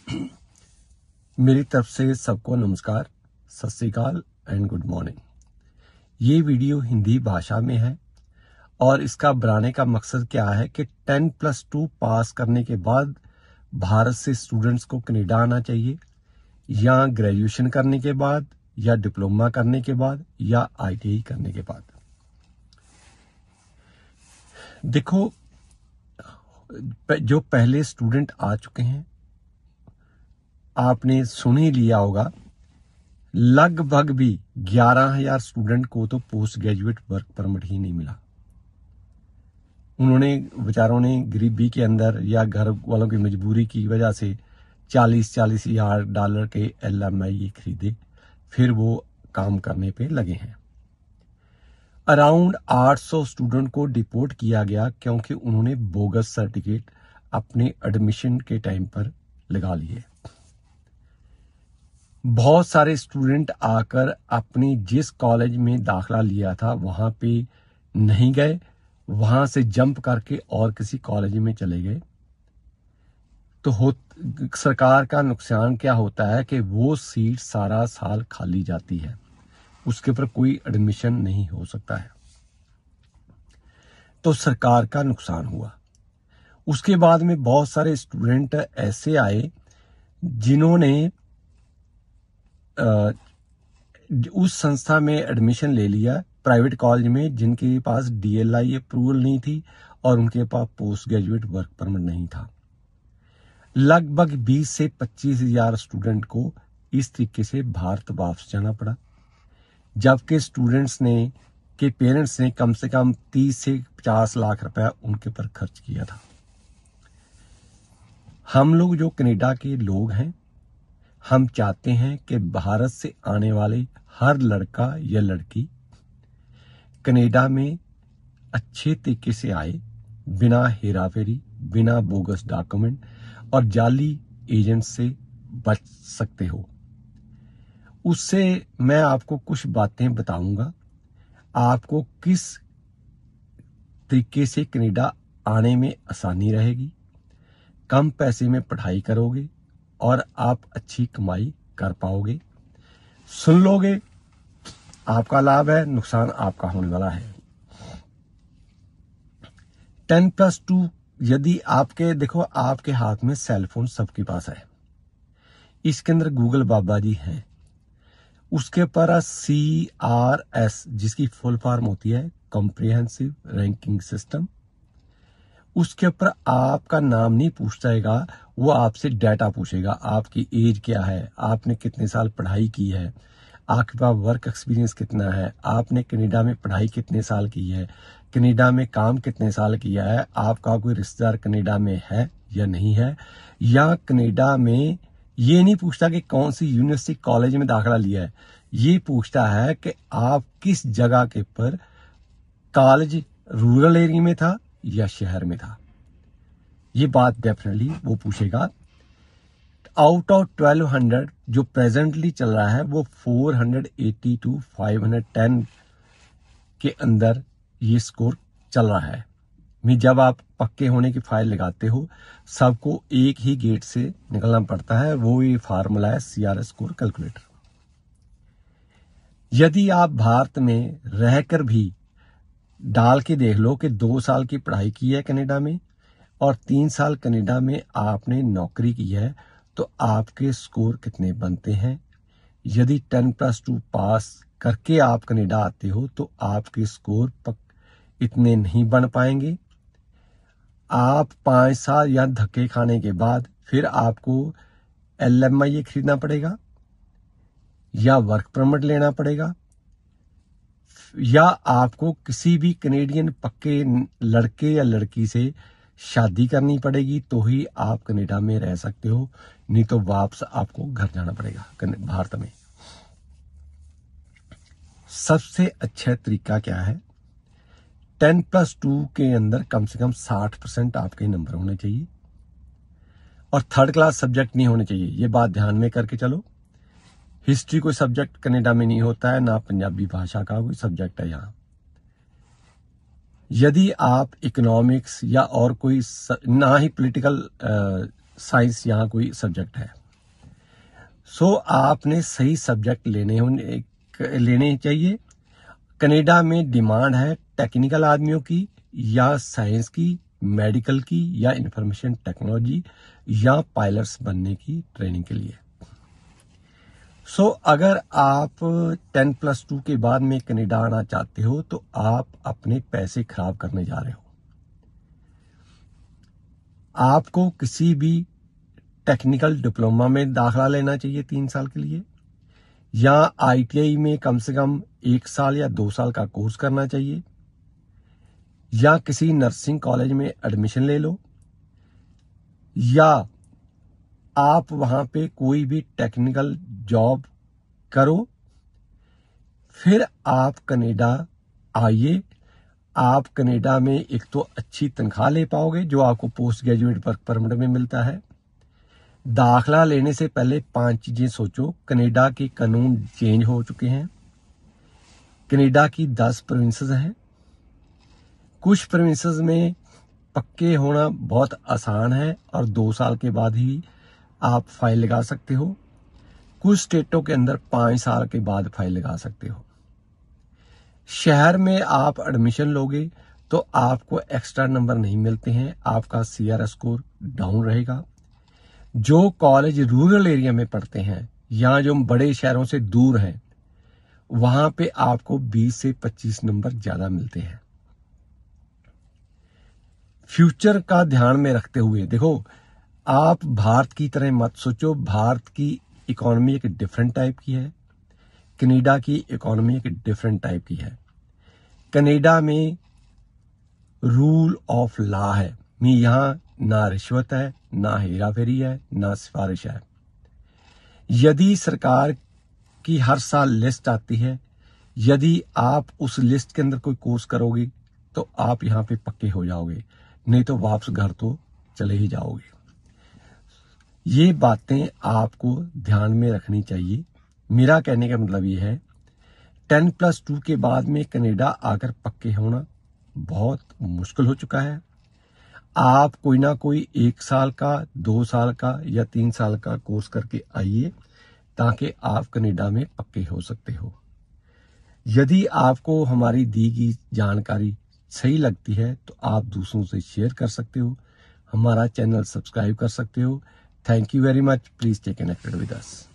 मेरी तरफ से सबको नमस्कार, सत श्री अकाल एंड गुड मॉर्निंग। ये वीडियो हिंदी भाषा में है और इसका बनाने का मकसद क्या है कि 10+2 पास करने के बाद भारत से स्टूडेंट्स को कनाडा आना चाहिए, या ग्रेजुएशन करने के बाद, या डिप्लोमा करने के बाद, या ITI करने के बाद। देखो, जो पहले स्टूडेंट आ चुके हैं, आपने सुन ही लिया होगा, लगभग भी 11,000 स्टूडेंट को तो पोस्ट ग्रेजुएट वर्क परमिट ही नहीं मिला। उन्होंने बेचारों ने गरीबी के अंदर या घर वालों की मजबूरी की वजह से 40-40 हज़ार डॉलर के LMIA खरीदे, फिर वो काम करने पे लगे हैं। अराउंड 800 स्टूडेंट को डिपोर्ट किया गया क्योंकि उन्होंने बोगस सर्टिफिकेट अपने एडमिशन के टाइम पर लगा लिए। बहुत सारे स्टूडेंट आकर अपनी जिस कॉलेज में दाखला लिया था वहां पे नहीं गए, वहां से जंप करके और किसी कॉलेज में चले गए। तो सरकार का नुकसान क्या होता है कि वो सीट सारा साल खाली जाती है, उसके ऊपर कोई एडमिशन नहीं हो सकता है, तो सरकार का नुकसान हुआ। उसके बाद में बहुत सारे स्टूडेंट ऐसे आए जिन्होंने उस संस्था में एडमिशन ले लिया, प्राइवेट कॉलेज में, जिनके पास DLI अप्रूवल नहीं थी और उनके पास पोस्ट ग्रेजुएट वर्क परमिट नहीं था। लगभग 20 से 25 हज़ार स्टूडेंट को इस तरीके से भारत वापस जाना पड़ा, जबकि स्टूडेंट्स ने के पेरेंट्स ने कम से कम 30 से 50 लाख रुपया उनके पर खर्च किया था। हम लोग जो कनाडा के लोग हैं, हम चाहते हैं कि भारत से आने वाले हर लड़का या लड़की कनाडा में अच्छे तरीके से आए, बिना हेराफेरी, बिना बोगस डॉक्यूमेंट और जाली एजेंट से बच सकते हो। उससे मैं आपको कुछ बातें बताऊंगा, आपको किस तरीके से कनाडा आने में आसानी रहेगी, कम पैसे में पढ़ाई करोगे और आप अच्छी कमाई कर पाओगे। सुन लोगे, आपका लाभ है, नुकसान आपका होने वाला है। 10+2 यदि आपके देखो, आपके हाथ में सेल फोन सबके पास है, इसके अंदर गूगल बाबा जी हैं, उसके पर CRS जिसकी फुल फॉर्म होती है कॉम्प्रिहेंसिव रैंकिंग सिस्टम, उसके ऊपर आपका नाम नहीं पूछेगा, वो आपसे डाटा पूछेगा। आपकी एज क्या है, आपने कितने साल पढ़ाई की है, आपके पास वर्क एक्सपीरियंस कितना है, आपने कनाडा में पढ़ाई कितने साल की है, कनाडा में काम कितने साल किया है, आपका कोई रिश्तेदार कनाडा में है या नहीं है, या कनाडा में ये नहीं पूछता कि कौन सी यूनिवर्सिटी कॉलेज में दाखिला लिया है, ये पूछता है कि आप किस जगह के पर कॉलेज रूरल एरिया में था या शहर में था। ये बात डेफिनेटली वो पूछेगा। आउट ऑफ 1200 जो प्रेजेंटली चल रहा है वो 480 to 510 के अंदर ये स्कोर चल रहा है। जब आप पक्के होने की फाइल लगाते हो, सबको एक ही गेट से निकलना पड़ता है, वो ये फार्मूला है CRS स्कोर कैलकुलेटर। यदि आप भारत में रहकर भी डाल के देख लो कि 2 साल की पढ़ाई की है कनाडा में और 3 साल कनाडा में आपने नौकरी की है, तो आपके स्कोर कितने बनते हैं। यदि 10+2 पास करके आप कनाडा आते हो तो आपके स्कोर इतने नहीं बन पाएंगे। आप 5 साल या धक्के खाने के बाद फिर आपको LMIA खरीदना पड़ेगा, या वर्क परमिट लेना पड़ेगा, या आपको किसी भी कनेडियन पक्के लड़के या लड़की से शादी करनी पड़ेगी, तो ही आप कनाडा में रह सकते हो, नहीं तो वापस आपको घर जाना पड़ेगा भारत में। सबसे अच्छा तरीका क्या है, 10+2 के अंदर कम से कम 60% आपके नंबर होने चाहिए और 3rd क्लास सब्जेक्ट नहीं होने चाहिए। ये बात ध्यान में करके चलो। हिस्ट्री कोई सब्जेक्ट कनाडा में नहीं होता है, ना पंजाबी भाषा का कोई सब्जेक्ट है यहाँ। यदि आप इकोनॉमिक्स या और कोई ना ही पॉलिटिकल साइंस यहाँ कोई सब्जेक्ट है। सो आपने सही सब्जेक्ट लेने चाहिए। कनाडा में डिमांड है टेक्निकल आदमियों की या साइंस की, मेडिकल की या इंफॉर्मेशन टेक्नोलॉजी या पायलट्स बनने की ट्रेनिंग के लिए। सो अगर आप 10+2 के बाद में कनाडा आना चाहते हो तो आप अपने पैसे खराब करने जा रहे हो। आपको किसी भी टेक्निकल डिप्लोमा में दाखिला लेना चाहिए 3 साल के लिए, या ITI में कम से कम 1 साल या 2 साल का कोर्स करना चाहिए, या किसी नर्सिंग कॉलेज में एडमिशन ले लो, या आप वहां पे कोई भी टेक्निकल जॉब करो, फिर आप कनाडा आइए। आप कनाडा में एक तो अच्छी तनख्वाह ले पाओगे जो आपको पोस्ट ग्रेजुएट वर्क परमिट में मिलता है। दाखला लेने से पहले 5 चीजें सोचो। कनाडा के कानून चेंज हो चुके हैं। कनाडा की 10 प्रोविंसेस हैं। कुछ प्रोविंसेस में पक्के होना बहुत आसान है और 2 साल के बाद ही आप फाइल लगा सकते हो। कुछ स्टेटों के अंदर 5 साल के बाद फाइल लगा सकते हो। शहर में आप एडमिशन लोगे तो आपको एक्स्ट्रा नंबर नहीं मिलते हैं, आपका CR स्कोर डाउन रहेगा। जो कॉलेज रूरल एरिया में पढ़ते हैं या जो बड़े शहरों से दूर हैं, वहां पे आपको 20 से 25 नंबर ज्यादा मिलते हैं। फ्यूचर का ध्यान में रखते हुए देखो, आप भारत की तरह मत सोचो। भारत की इकोनॉमी एक डिफरेंट टाइप की है, कनाडा की इकोनॉमी एक डिफरेंट टाइप की है। कनाडा में रूल ऑफ लॉ है, यहाँ ना रिश्वत है, ना हेरा फेरी है, ना सिफारिश है। यदि सरकार की हर साल लिस्ट आती है, यदि आप उस लिस्ट के अंदर कोई कोर्स करोगे तो आप यहाँ पे पक्के हो जाओगे, नहीं तो वापस घर तो चले ही जाओगे। ये बातें आपको ध्यान में रखनी चाहिए। मेरा कहने का मतलब ये है 10+2 के बाद में कनाडा आकर पक्के होना बहुत मुश्किल हो चुका है। आप कोई ना कोई 1 साल का, 2 साल का या 3 साल का कोर्स करके आइए ताकि आप कनाडा में पक्के हो सकते हो। यदि आपको हमारी दी गई जानकारी सही लगती है तो आप दूसरों से शेयर कर सकते हो, हमारा चैनल सब्सक्राइब कर सकते हो। Thank you very much. Please stay connected with us.